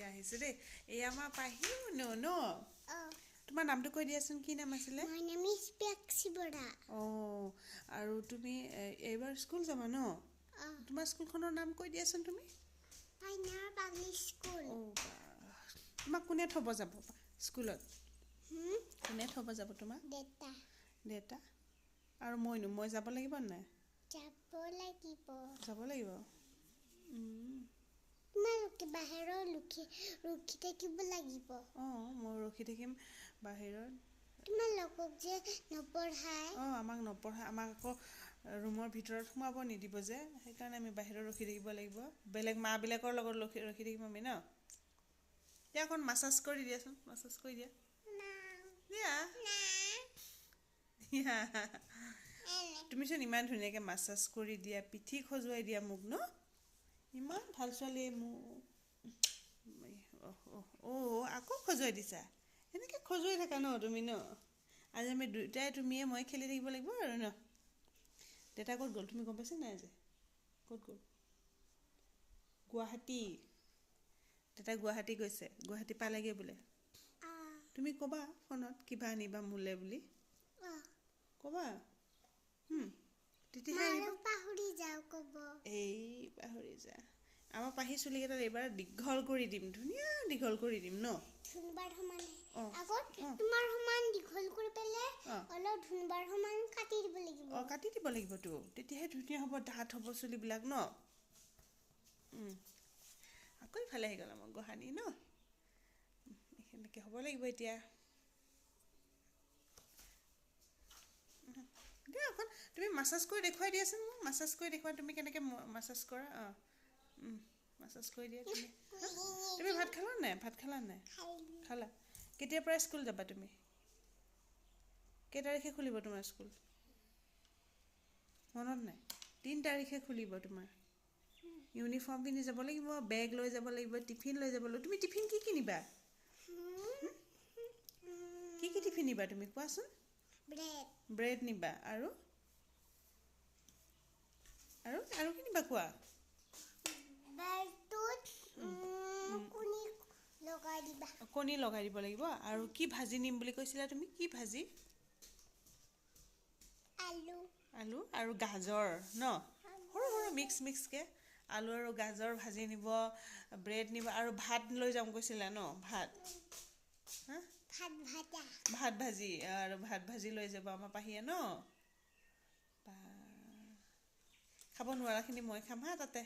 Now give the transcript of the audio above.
দিয়া আহিছে দেই এই আমাৰ পাহিও ন তোমাৰ নামটো কৈ দিয়াচোন কি নাম আছিলে My name is Pexi Bora. আৰু তুমি এইবাৰ স্কুল যাবা ন তোমাৰ স্কুলখনৰ নাম কৈ দিয়াচোন তুমি Pioneer Public School. তোমাক কোনে থ'ব যাব স্কুলত কোনে থ'ব যাব তোমাক Data. দেউতা আৰু মই যাব লাগিব নাই যাব লাগিব তোমালোকে বাহিৰৰ ৰখি থাকিব লাগিব মই ৰখি থাকিম বাহিৰত তোমালোকক যে নপঢ়ায় আমাক নপঢ়ায় আমাক আকৌ ৰুমৰ ভিতৰত সোমাব নিদিব যে সেইকাৰণে আমি বাহিৰত ৰখি থাকিব লাগিব বেলেগ মাবিলাকৰ লগত ৰখি থাকিম আমি ন এতিয়া অকণ মাছাজ কৰি দিয়াচোন মাছাজ কৰি দিয়া তুমিচোন ইমান ধুনীয়াকৈ মাছাজ কৰি দিয়া পিঠি খজুৱাই দিয়া মোক ন ইমান ভাল ছোৱালী মোক আকৌ খজুৱাই দিছা এনেকৈ খজুৱাই থাকা ন তুমি ন আজি আমি দুয়োটাই তুমিয়ে মই খেলি থাকিব লাগিব আৰু ন দেউতা ক'ত গ'ল তুমি গম পাইছা নাই আজি ক'ত গ'ল গুৱাহাটী দেউতা গুৱাহাটী গৈছে গুৱাহাটী পালেগৈ বোলে তুমি ক'বা ফোনত কিবা আনিবা মোলৈ বুলি ক'বা তেতিয়াহে পাহৰি যাওঁ ক'ব পাহৰি যা আমাৰ পাহি চুলিকেইটাত এইবাৰ দীঘল কৰি দিম ধুনীয়া দীঘল কৰি দিম ন ধুনবাৰ সমানে তোমাৰ সমান দীঘল কৰি পেলাই অলপ ধুনবাৰ সমান কাটি দিব লাগিব কাটি দিব লাগিবতো তেতিয়াহে ধুনীয়া হ'ব ডাঠ হ'ব চুলিবিলাক ন আকৌ ইফালে আহি গ'ল আমাৰ গোহানি ন এনেকৈ হ'ব লাগিব এতিয়া দিয়া অকণ তুমি মাছাজ কৰি দেখুৱাই দিয়াচোন মোক মাছাজ কৰি দেখুৱাই তুমি কেনেকৈ মাছাজ কৰা মাছাজ কৰি দিয়া তুমি ভাত খালা নাই খালা কেতিয়াৰ পৰা স্কুল যাবা তুমি কেই তাৰিখে খুলিব তোমাৰ স্কুল মনত নাই 3 তাৰিখে খুলিব তোমাৰ ইউনিফৰ্ম পিন্ধি যাব লাগিব বেগ লৈ যাব লাগিব টিফিন লৈ যাব লাগিব তুমি টিফিন কি নিবা কি টিফিন নিবা তুমি কোৱাচোন ব্ৰেড নিবা আৰু কি নিবা কোৱা কণী লগাই দিব লাগিব আৰু কি ভাজি নিম বুলি কৈছিলা তুমি কি ভাজি আলু আৰু গাজৰ ন সৰু মিক্সকৈ আলু আৰু গাজৰ ভাজি নিব ব্ৰেড নিব আৰু ভাত লৈ যাম কৈছিলা ন ভাত ভাজি আৰু ভাত ভাজি লৈ যাব আমাৰ পাহিয়ে ন খাব নোৱাৰাখিনি মই খাম তাতে